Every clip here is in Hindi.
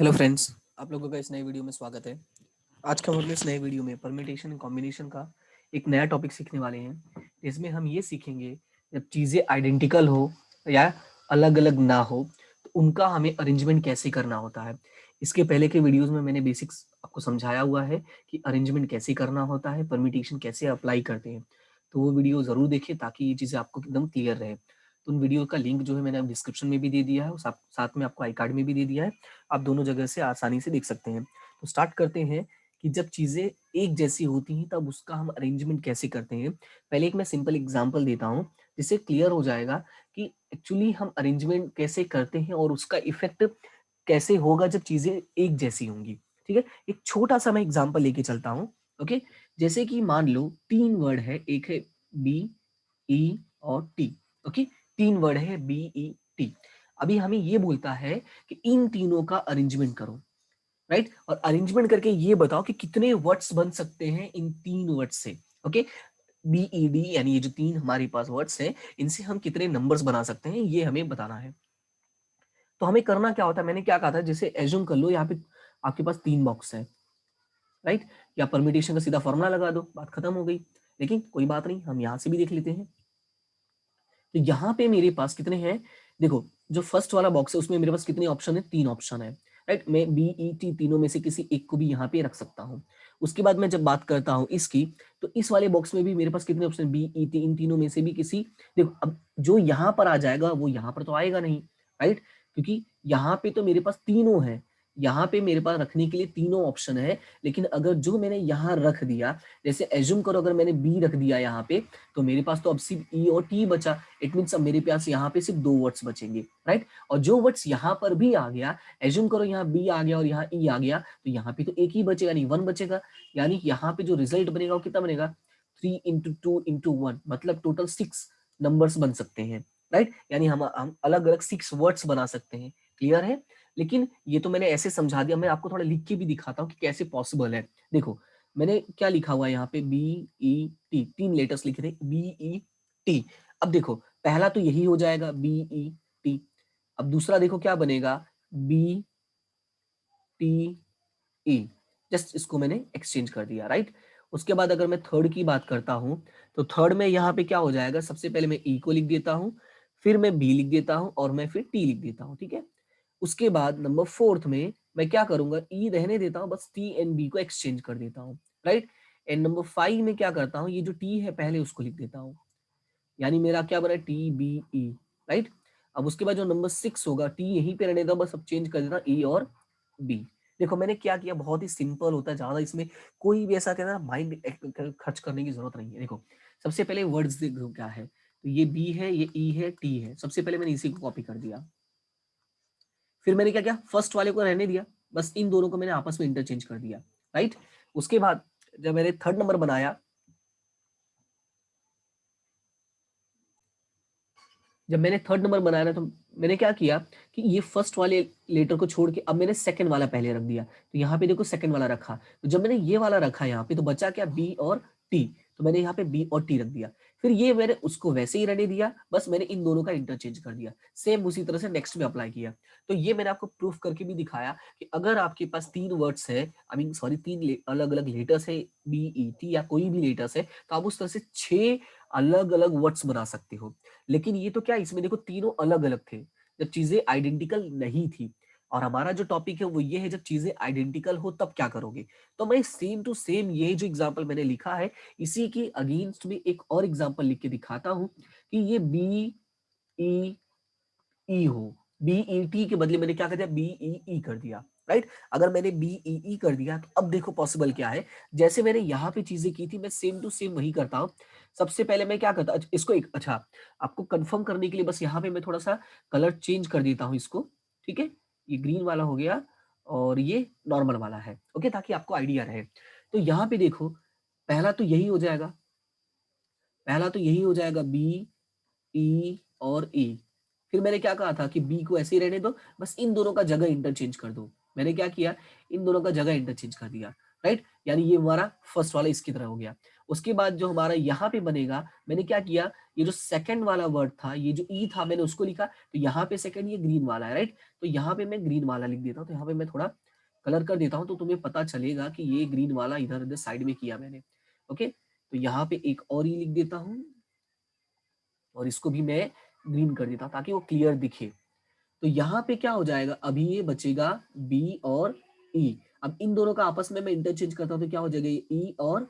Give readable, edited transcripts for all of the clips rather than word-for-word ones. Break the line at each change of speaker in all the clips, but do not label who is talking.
हेलो फ्रेंड्स, आप लोगों का इस नए वीडियो में स्वागत है। आज का हम अपने इस नए वीडियो में परम्यूटेशन एंड कॉम्बिनेशन का एक नया टॉपिक सीखने वाले हैं। इसमें हम ये सीखेंगे जब चीज़ें आइडेंटिकल हो या अलग अलग ना हो तो उनका हमें अरेंजमेंट कैसे करना होता है। इसके पहले के वीडियोस में मैंने बेसिक्स आपको समझाया हुआ है कि अरेंजमेंट कैसे करना होता है, परम्यूटेशन कैसे अप्लाई करते हैं। तो वो वीडियो ज़रूर देखें ताकि ये चीज़ें आपको एकदम क्लियर रहे। तो उन वीडियो का लिंक जो है मैंने डिस्क्रिप्शन में भी दे दिया है और साथ में आपको आई कार्ड में भी दे दिया है। आप दोनों जगह से आसानी से देख सकते हैं। तो स्टार्ट करते हैं कि जब चीज़ें एक जैसी होती हैं तब उसका हम अरेंजमेंट कैसे करते हैं। पहले एक मैं सिंपल एग्जांपल देता हूँ जिससे क्लियर हो जाएगा कि एक्चुअली हम अरेंजमेंट कैसे करते हैं और उसका इफेक्ट कैसे होगा जब चीज़ें एक जैसी होंगी। ठीक है, एक छोटा सा मैं एग्जांपल लेके चलता हूँ। ओके, जैसे कि मान लो 3 वर्ड है, एक है बी, ई और टी। ओके, 3 वर्ड है बी, ई, टी। अभी हमें ये बोलता है कि इन तीनों का अरेंजमेंट करो, राइट? और अरेंजमेंट करके ये बताओ कि कितने वर्ड्स बन सकते हैं इन 3 वर्ड्स से। ओके, बी ई डी यानी ये जो 3 हमारे पास वर्ड्स हैं, इनसे हम कितने नंबर्स बना सकते हैं, ये हमें बताना है। तो हमें करना क्या होता है, मैंने क्या कहा था, जैसे एज्यूम कर लो यहाँ पे आपके पास 3 बॉक्स है, राइट? या परम्यूटेशन का सीधा फॉर्मूला लगा दो, बात खत्म हो गई। लेकिन कोई बात नहीं, हम यहाँ से भी देख लेते हैं। तो यहाँ पे मेरे पास कितने हैं, देखो जो फर्स्ट वाला बॉक्स है उसमें मेरे पास कितने ऑप्शन है, 3 ऑप्शन है, राइट? मैं बी ई टी तीनों में से किसी एक को भी यहाँ पे रख सकता हूँ। उसके बाद मैं जब बात करता हूँ इसकी, तो इस वाले बॉक्स में भी मेरे पास कितने ऑप्शन, बी ई टी, इन तीनों में से भी किसी, देखो अब जो यहाँ पर आ जाएगा वो यहाँ पर तो आएगा नहीं, राइट? क्योंकि यहाँ पे तो मेरे पास तीनों है, यहाँ पे मेरे पास रखने के लिए तीनों ऑप्शन है। लेकिन अगर जो मैंने यहाँ रख दिया, जैसे एज्यूम करो अगर मैंने बी रख दिया यहाँ पे, तो मेरे पास तो अब सिर्फ ई और टी बचा। इट मीन्स अब मेरे पास यहाँ पे सिर्फ 2 वर्ड्स बचेंगे, राइट? और जो वर्ड्स यहाँ पर भी आ गया, एज्यूम करो यहाँ बी आ गया और यहाँ ई आ गया, तो यहाँ पे तो एक ही बचेगा, नहीं 1 बचेगा। यानी यहाँ पे जो रिजल्ट बनेगा वो कितना बनेगा, 3 इंटू 2 इंटू 1, मतलब टोटल 6 नंबर्स बन सकते हैं, राइट? यानी हम अलग अलग 6 वर्ड्स बना सकते हैं। क्लियर है? लेकिन ये तो मैंने ऐसे समझा दिया, मैं आपको थोड़ा लिख के भी दिखाता हूँ कि कैसे पॉसिबल है। देखो मैंने क्या लिखा हुआ है यहाँ पे, बी ई टी, 3 लेटर्स लिखे थे, बी ई टी। अब देखो पहला तो यही हो जाएगा बी ई टी। अब दूसरा देखो क्या बनेगा, बी टी ई। जस्ट इसको मैंने एक्सचेंज कर दिया, राइट? उसके बाद अगर मैं थर्ड की बात करता हूं, तो थर्ड में यहाँ पे क्या हो जाएगा, सबसे पहले मैं ई को लिख देता हूं, फिर मैं बी लिख देता हूं और मैं फिर टी लिख देता हूं, ठीक है? उसके बाद नंबर फोर्थ में मैं क्या करूंगा, ई रहने देता हूं, बस टी एंड बी को एक्सचेंज कर देता हूं, राइट? एंड नंबर 5 में क्या करता हूं, ये जो टी है पहले उसको लिख देता हूं, यानी मेरा क्या बना, टी बी ई, राइट? अब उसके बाद जो नंबर 6 होगा, टी यहीं पे रहने दो, बस अब चेंज कर देना ई और बी। देखो मैंने क्या किया, बहुत ही सिंपल होता है, ज्यादा इसमें कोई भी ऐसा कहना माइंड खर्च करने की जरूरत नहीं है। देखो सबसे पहले वर्ड्स देखो क्या है, तो ये बी है, ये ई है, टी है। सबसे पहले मैंने इसी को कॉपी कर दिया, फिर मैंने क्या किया, फर्स्ट वाले को रहने दिया, बस इन दोनों को मैंने आपस में इंटरचेंज कर दिया, राइट? उसके बाद जब मैंने थर्ड नंबर बनाया, जब मैंने थर्ड नंबर बनाया ना, तो मैंने क्या किया कि ये फर्स्ट वाले लेटर को छोड़ के अब मैंने सेकंड वाला पहले रख दिया। तो यहाँ पे देखो सेकंड वाला रखा, तो जब मैंने ये वाला रखा यहाँ पे, तो बचा क्या, बी और टी। तो मैंने यहाँ पे बी और टी रख दिया, फिर ये मैंने उसको वैसे ही रहने दिया, बस मैंने इन दोनों का इंटरचेंज कर दिया। सेम उसी तरह से नेक्स्ट में अप्लाई किया। तो ये मैंने आपको प्रूफ करके भी दिखाया कि अगर आपके पास 3 वर्ड्स है, आई मीन सॉरी 3 अलग अलग लेटर्स है, बी ई टी या कोई भी लेटर्स है, तो आप उस तरह से 6 अलग अलग वर्ड्स बना सकते हो। लेकिन ये तो क्या, इसमें देखो तीनों अलग अलग थे जब चीजें आइडेंटिकल नहीं थी। और हमारा जो टॉपिक है वो ये है, जब चीजें आइडेंटिकल हो तब क्या करोगे। तो मैं सेम टू सेम ये जो एग्जांपल मैंने लिखा है, इसी के अगेंस्ट में एक और एग्जांपल लिख के दिखाता हूं कि ये बी ई ई हो, बी ई टी के बदले मैंने क्या कर दिया, बी ई ई कर दिया, राइट? अगर मैंने बी ई ई कर दिया तो अब देखो पॉसिबल क्या है, जैसे मैंने यहाँ पे चीजें की थी मैं सेम टू सेम वही करता हूँ। सबसे पहले मैं क्या करता, इसको एक, अच्छा आपको कंफर्म करने के लिए बस यहाँ पे मैं थोड़ा सा कलर चेंज कर देता हूँ इसको, ठीक है? ये ग्रीन वाला हो गया और ये नॉर्मल वाला है, ओके, ताकि आपको आइडिया रहे। तो यहाँ पे देखो पहला तो यही हो जाएगा, पहला तो यही हो जाएगा बी ई और ई। फिर मैंने क्या कहा था कि बी को ऐसे ही रहने दो, बस इन दोनों का जगह इंटरचेंज कर दो। मैंने क्या किया, इन दोनों का जगह इंटरचेंज कर दिया, राइट? यानी ये हमारा फर्स्ट वाला इसकी तरह हो गया। उसके बाद जो हमारा यहाँ पे बनेगा, मैंने क्या किया, ये जो सेकंड वाला वर्ड था, ये जो ई था, मैंने उसको लिखा, तो यहाँ पे सेकंड ये ग्रीन वाला है, राइट। तो यहाँ पे मैं ग्रीन वाला लिख देता हूँ, तो यहाँ पे मैं थोड़ा कलर कर देता हूँ, तो तुम्हें पता चलेगा कि ये ग्रीन वाला इधर इधर साइड में किया मैंने। ओके, तो यहाँ पे एक और ई लिख देता हूँ, और इसको भी मैं ग्रीन कर देता हूँ ताकि वो क्लियर दिखे। तो यहाँ पे क्या हो जाएगा, अभी ये बचेगा बी और ई। अब इन दोनों का आपस में मैं इंटरचेंज करता हूँ, तो क्या हो जाएगा, ये ई और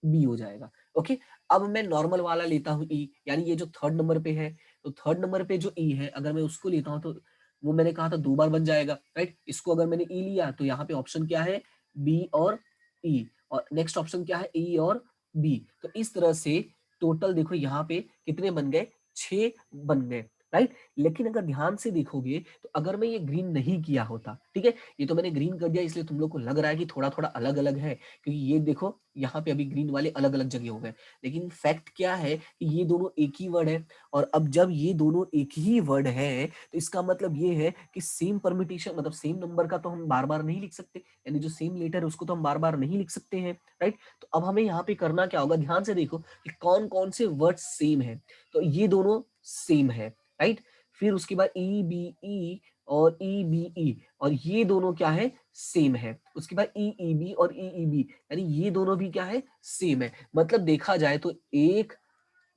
बी हो जाएगा। ओके, अब मैं नॉर्मल वाला लेता हूँ ई, यानी ये जो थर्ड नंबर पे है, तो थर्ड नंबर पे जो ई है, अगर मैं उसको लेता हूँ तो वो मैंने कहा था 2 बार बन जाएगा, राइट। इसको अगर मैंने ई लिया तो यहाँ पे ऑप्शन क्या है, बी और ई, और नेक्स्ट ऑप्शन क्या है, ई और बी। तो इस तरह से टोटल देखो यहाँ पे कितने बन गए, 6 बन गए, राइट। लेकिन अगर ध्यान से देखोगे तो अगर मैं ये ग्रीन नहीं किया होता, ठीक है, ये तो मैंने ग्रीन कर दिया इसलिए तुम लोग को लग रहा है कि थोड़ा थोड़ा अलग अलग है, क्योंकि ये देखो यहाँ पे अभी ग्रीन वाले अलग अलग जगह हो गए, लेकिन फैक्ट क्या है कि ये दोनों एक ही वर्ड है। और अब जब ये दोनों एक ही वर्ड है तो इसका मतलब ये है कि सेम परम्यूटेशन, मतलब सेम नंबर का तो हम बार बार नहीं लिख सकते, यानी जो सेम लेटर है उसको तो हम बार बार नहीं लिख सकते हैं, राइट। तो अब हमें यहाँ पे करना क्या होगा, ध्यान से देखो कि कौन कौन से वर्ड सेम है, तो ये दोनों सेम है, राइट। फिर उसके बाद ई बी ई और ई बी ई, और ये दोनों क्या है, सेम है। उसके बाद ई ई बी और ई ई बी, यानी ये दोनों भी क्या है, सेम है। मतलब देखा जाए तो 1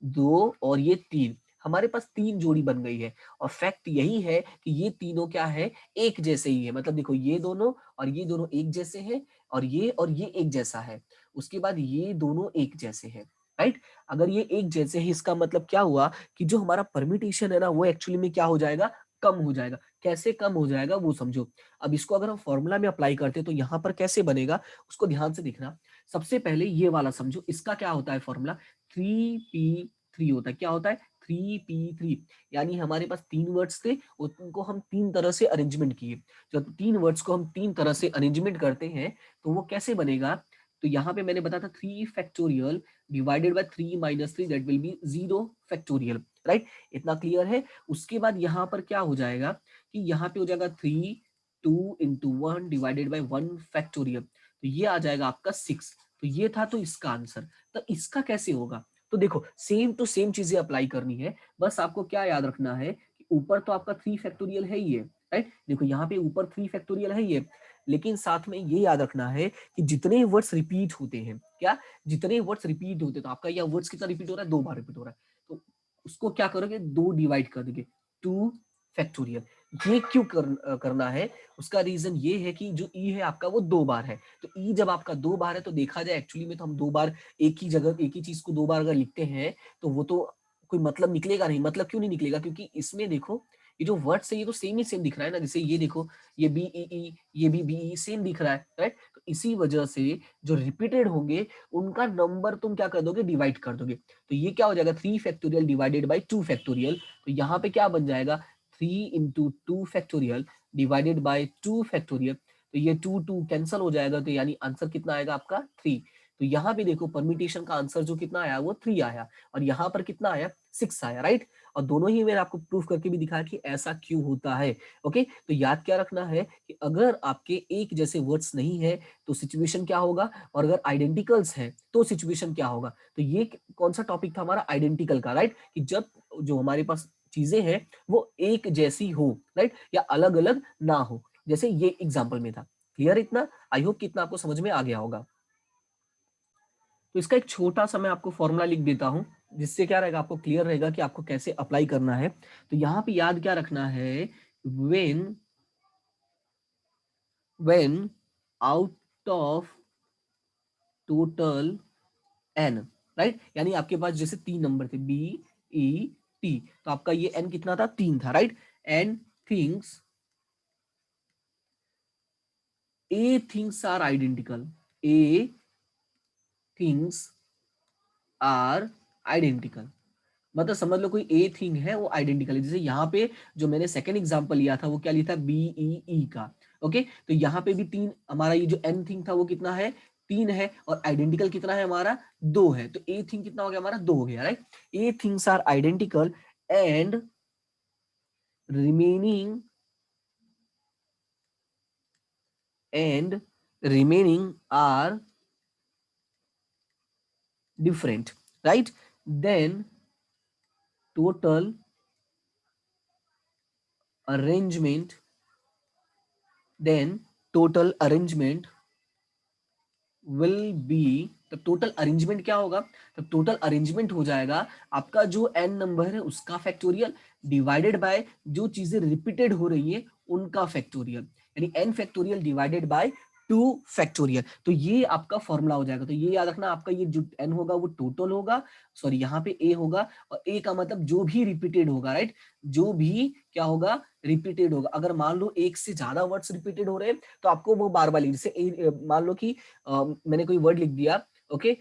2 और ये 3, हमारे पास 3 जोड़ी बन गई है। और फैक्ट यही है कि ये तीनों क्या है, एक जैसे ही है। मतलब देखो ये दोनों और ये दोनों एक जैसे हैं, और ये एक जैसा है। उसके बाद ये दोनों एक जैसे हैं, राइट। अगर ये एक जैसे ही, इसका मतलब क्या हुआ कि जो हमारा परम्यूटेशन है ना, वो एक्चुअली में क्या हो जाएगा, कम हो जाएगा। कैसे कम हो जाएगा वो समझो। अब इसको अगर हम फॉर्मूला में अप्लाई करते हैं तो यहाँ पर कैसे बनेगा, उसको ध्यान से देखना। सबसे पहले ये वाला समझो, इसका क्या होता है फॉर्मूला, 3p3 होता है। क्या होता है, 3p3, यानी हमारे पास 3 वर्ड्स थे, उनको हम 3 तरह से अरेंजमेंट किए। जब 3 वर्ड्स को हम 3 तरह से अरेंजमेंट करते हैं तो वो कैसे बनेगा, तो यहाँ पे मैंने बताया था 3 factorial divided by 3 minus 3, that will be 0 factorial, right. इतना क्लियर है। उसके बाद यहाँ पर क्या हो जाएगा कि यहाँ पे हो जाएगा 3 2 into 1 डिवाइडेड बाय 1 फैक्टोरियल, तो ये आ जाएगा आपका 6। तो ये था तो इसका आंसर। तो इसका कैसे होगा, तो देखो सेम टू सेम चीजें अप्लाई करनी है। बस आपको क्या याद रखना है कि ऊपर तो आपका 3 फैक्टोरियल है ही है, राइट। देखो यहाँ पे ऊपर 3 फैक्टोरियल है ही है, लेकिन साथ में ये याद रखना है कि जितने वर्ड्स रिपीट होते हैं, क्या, जितने वर्ड्स रिपीट होते हैं, तो आपका यह वर्ड्स कितना रिपीट हो रहा है, 2 बार रिपीट हो रहा है, तो उसको क्या करोगे, 2 डिवाइड कर दोगे, 2 फैक्टोरियल। ये क्यों करना है, उसका रीजन ये है कि जो ई है आपका वो 2 बार है। तो ई जब आपका 2 बार है तो देखा जाए एक्चुअली में तो हम 2 बार एक ही जगह एक ही चीज को 2 बार अगर लिखते हैं तो वो तो कोई मतलब निकलेगा नहीं। मतलब क्यों नहीं निकलेगा, क्योंकि इसमें देखो ये जो वर्ड्स है ये तो सेम ही सेम दिख रहा है ना। जैसे ये देखो, ये बी ई ई, ये भी बी ई सेम दिख रहा है, राइट। तो इसी वजह से जो रिपीटेड होंगे उनका नंबर तुम क्या कर दोगे, डिवाइड कर दोगे। तो ये क्या हो जाएगा, 3 फैक्टोरियल डिवाइडेड बाई 2 फैक्टोरियल। तो यहाँ पे क्या बन जाएगा, 3 into 2 factorial divided by 2 factorial. तो ये 2 2 कैंसल हो जाएगा, तो यानी आंसर कितना आएगा आपका 3। तो यहाँ पे देखो परम्यूटेशन का आंसर जो कितना आया वो 3 आया, और यहाँ पर कितना आया, 6 आया, राइट। और दोनों ही मैंने आपको प्रूफ करके भी दिखाया कि ऐसा क्यों होता है। ओके, तो याद क्या रखना है कि अगर आपके एक जैसे वर्ड्स नहीं है तो सिचुएशन क्या होगा, और अगर आइडेंटिकल्स है तो सिचुएशन क्या होगा। तो ये कौन सा टॉपिक था हमारा, आइडेंटिकल का, राइट। कि जब जो हमारे पास चीजें हैं वो एक जैसी हो, राइट, या अलग अलग ना हो, जैसे ये एग्जाम्पल में था। क्लियर इतना, आई होप कि इतना आपको समझ में आ गया होगा। तो इसका एक छोटा सा मैं आपको फॉर्मूला लिख देता हूं, जिससे क्या रहेगा, आपको क्लियर रहेगा कि आपको कैसे अप्लाई करना है। तो यहाँ पे याद क्या रखना है, when when out of total N, right. यानी आपके पास जैसे 3 नंबर थे बी ई टी, तो आपका ये एन कितना था, 3 था, right. N things, A things are identical, A things are identical, मतलब समझ लो कोई ए थिंग है वो आइडेंटिकल है। जैसे यहाँ पे जो मैंने सेकंड एग्जांपल लिया था वो क्या लिया था, बी ई ई का। ओके, तो यहाँ पे भी 3, हमारा ये जो एन थिंग था वो कितना है, 3 है, और आइडेंटिकल कितना है हमारा, 2 है। तो ए थिंग कितना हो गया हमारा, 2 हो गया, right. A things are identical and remaining and remaining are different, right? Then total arrangement, then total arrangement will be, तब टोटल अरेंजमेंट क्या होगा, तब टोटल अरेंजमेंट हो जाएगा आपका जो n नंबर है उसका फैक्टोरियल डिवाइडेड बाय जो चीजें रिपीटेड हो रही है उनका फैक्टोरियल, यानी n factorial divided by 2 factorial. तो ये आपका फॉर्मूला हो जाएगा। तो ये याद रखना, आपका ये जो n होगा वो टोटल होगा, सॉरी यहाँ पे a होगा, और a का मतलब जो भी रिपीटेड होगा, राइट, जो भी क्या होगा, रिपीटेड होगा। अगर मान लो एक से ज्यादा वर्ड्स रिपीटेड हो रहे हैं तो आपको वो बार बार लिख, जैसे मान लो कि मैंने कोई वर्ड लिख दिया, ओके,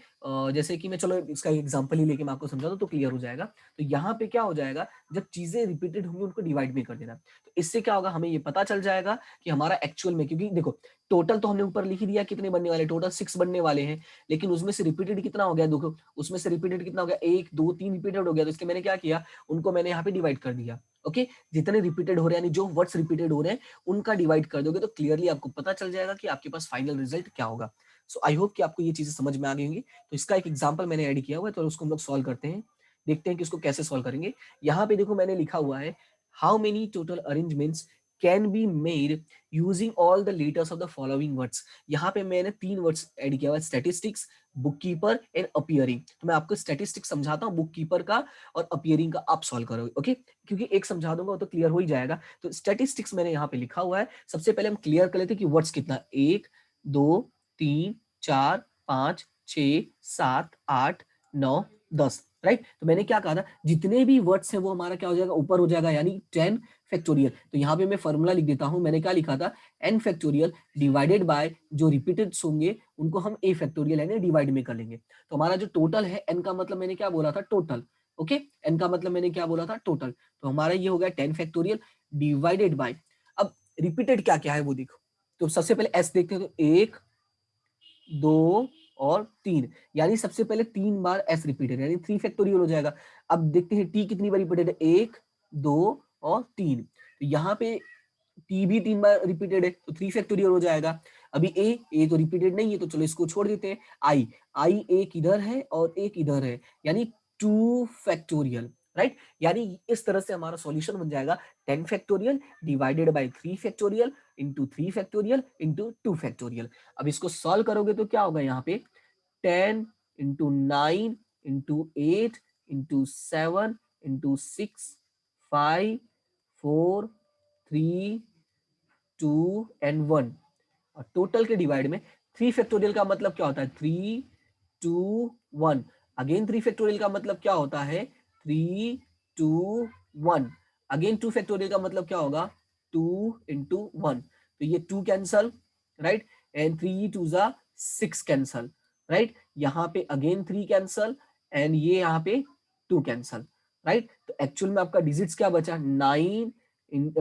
जैसे कि मैं, चलो इसका एग्जांपल ही लेके मैं आपको समझा दूं तो क्लियर हो जाएगा। तो यहाँ पे क्या हो जाएगा, जब चीजें रिपीटेड होंगी उनको डिवाइड में कर देना। तो इससे क्या होगा, हमें ये पता चल जाएगा कि हमारा एक्चुअल में, क्योंकि देखो टोटल तो हमने ऊपर लिख ही दिया कितने बनने वाले, टोटल 6 बनने वाले हैं, लेकिन उसमें से रिपीटेड कितना हो गया, देखो उसमें से रिपीटेड कितना हो गया, 1 2 3 रिपीटेड हो गया। तो इसके मैंने क्या किया, उनको मैंने यहाँ पे डिवाइड कर दिया। ओके, जितने रिपीटेड हो रहे हैं, यानी जो वर्ड्स रिपीटेड हो रहे हैं उनका डिवाइड कर दोगे तो क्लियरली आपको पता चल जाएगा कि आपके पास फाइनल रिजल्ट क्या होगा। सो आई होप कि आपको ये चीजें समझ में आ गई होंगी। तो इसका एक एग्जांपल मैंने ऐड किया हुआ है, तो उसको हम लोग सॉल्व करते हैं, देखते हैं कि उसको कैसे सॉल्व करेंगे। यहाँ पे देखो मैंने लिखा हुआ है, how many total arrangements can be made using all the letters of the following words. यहाँ पे मैंने 3 वर्ड्स ऐड किया हुआ है, statistics, book keeper and appearing. तो मैं आपको स्टैटिस्टिक्स समझाता हूँ, बुक कीपर का और अपीयरिंग का आप सॉल्व करोगे। ओके, क्योंकि एक समझा दूंगा तो क्लियर हो ही जाएगा। तो स्टैटिस्टिक्स मैंने यहाँ पे लिखा हुआ है। सबसे पहले हम क्लियर कर लेते हैं कि वर्ड्स कितना, 1 2 3 4 5 6 7 8 9 10, राइट। तो मैंने क्या कहा था, जितने भी वर्ड्स हैं वो हमारा क्या हो जाएगा, ऊपर हो जाएगा, यानी 10 फैक्टोरियल। तो यहाँ पे मैं फॉर्मूला लिख देता हूँ, मैंने क्या लिखा था, n फैक्टोरियल डिवाइडेड बाय जो रिपीटेड होंगे उनको हम a फैक्टोरियल यानी डिवाइड में कर लेंगे। तो हमारा जो टोटल है, n का मतलब मैंने क्या बोला था, टोटल। ओके, n का मतलब मैंने क्या बोला था, टोटल। तो हमारा ये हो गया 10 फैक्टोरियल डिवाइडेड बाय, अब रिपीटेड क्या क्या है वो देखो। तो सबसे पहले s देखते हैं, तो 1 2 और 3, यानी सबसे पहले 3 बार s रिपीटेड, यानी 3 फैक्टोरियल हो जाएगा। अब देखते हैं t कितनी बार रिपीटेड है, 1 2 और 3। तो यहाँ पे t भी 3 बार रिपीटेड है तो 3 फैक्टोरियल हो जाएगा। अभी a तो रिपीटेड नहीं है तो चलो इसको छोड़ देते हैं। i एक इधर है और एक इधर है, यानी 2 फैक्टोरियल, राइट। यानी इस तरह से हमारा सॉल्यूशन बन जाएगा 10 factorial divided by 3 factorial into 3 factorial into 2 factorial. अब इसको सॉल्व करोगे तो क्या होगा, यहाँ पे 10 into 9 into 8 into 7 into 6 5 4 3 2 and 1, और टोटल के डिवाइड में 3 फैक्टोरियल का मतलब क्या होता है, 3 2 1। अगेन 3 फैक्टोरियल का मतलब क्या होता है, 3 2 1। अगेन 2 फैक्टोरियल का मतलब क्या होगा, 2 इंटू 1। तो ये 2 कैंसल, राइट, एंड 3 2 जा 6 कैंसल, राइट। यहाँ पे अगेन 3 कैंसल एंड ये यहाँ पे 2 कैंसल, राइट। तो एक्चुअल में आपका डिजिट्स क्या बचा, 9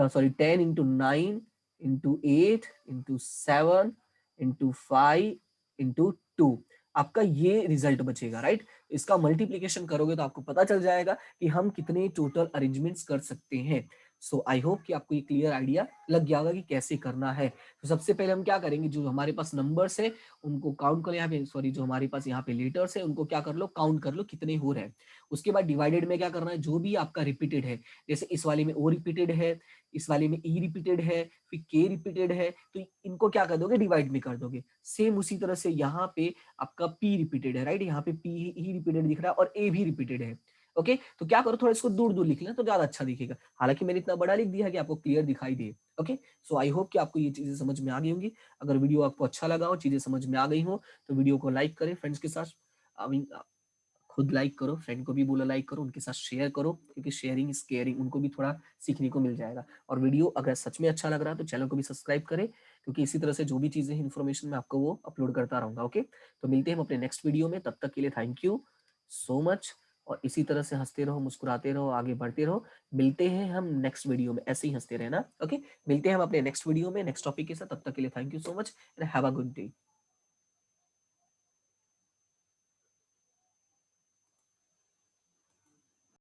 sorry 10 into 9 into 8 into 7 into 5 into 2, आपका ये रिजल्ट बचेगा, राइट। इसका मल्टीप्लीकेशन करोगे तो आपको पता चल जाएगा कि हम कितने टोटल अरेंजमेंट्स कर सकते हैं। सो आई होप कि आपको ये क्लियर आइडिया लग गया होगा कि कैसे करना है। तो सबसे पहले हम क्या करेंगे, जो हमारे पास नंबर्स है उनको काउंट करो, यहाँ पे सॉरी जो हमारे पास यहाँ पे लेटर्स है उनको क्या कर लो, काउंट कर लो कितने हो रहे हैं। उसके बाद डिवाइडेड में क्या करना है, जो भी आपका रिपीटेड है, जैसे इस वाले में ओ रिपीटेड है, इस वाले में ई रिपीटेड है, फिर के रिपीटेड है, तो इनको क्या कर दोगे, डिवाइड में कर दोगे। सेम उसी तरह से यहाँ पे आपका पी रिपीटेड है, राइट, यहाँ पे पी ही रिपीटेड दिख रहा है और ए भी रिपीटेड है। ओके, तो क्या करो, थोड़ा इसको दूर दूर लिख लेना तो ज्यादा अच्छा दिखेगा। हालांकि मैंने इतना बड़ा लिख दिया है कि आपको क्लियर दिखाई दे। ओके, सो आई होप कि आपको ये चीजें समझ में आ गई होंगी। अगर वीडियो आपको अच्छा लगा हो, चीजें समझ में आ गई हो, तो वीडियो को लाइक करें फ्रेंड्स के साथ। I mean, खुद लाइक करो, फ्रेंड को भी बोलो लाइक करो, उनके साथ शेयर करो, क्योंकि शेयरिंग इज केयरिंग, उनको भी थोड़ा सीखने को मिल जाएगा। और वीडियो अगर सच में अच्छा लग रहा है तो चैनल को भी सब्सक्राइब करें, क्योंकि इसी तरह से जो भी चीजें इन्फॉर्मेशन मैं आपको वो अपलोड करता रहूंगा। ओके, तो मिलते हैं हम अपने नेक्स्ट वीडियो में, तब तक के लिए थैंक यू सो मच। और इसी तरह से हंसते रहो, मुस्कुराते रहो, आगे बढ़ते रहो। मिलते हैं हम नेक्स्ट वीडियो में, ऐसे ही हंसते रहना। ओके, मिलते हैं हम अपने नेक्स्ट वीडियो में नेक्स्ट टॉपिक के साथ, तब तक के लिए thank you so much and have a good day.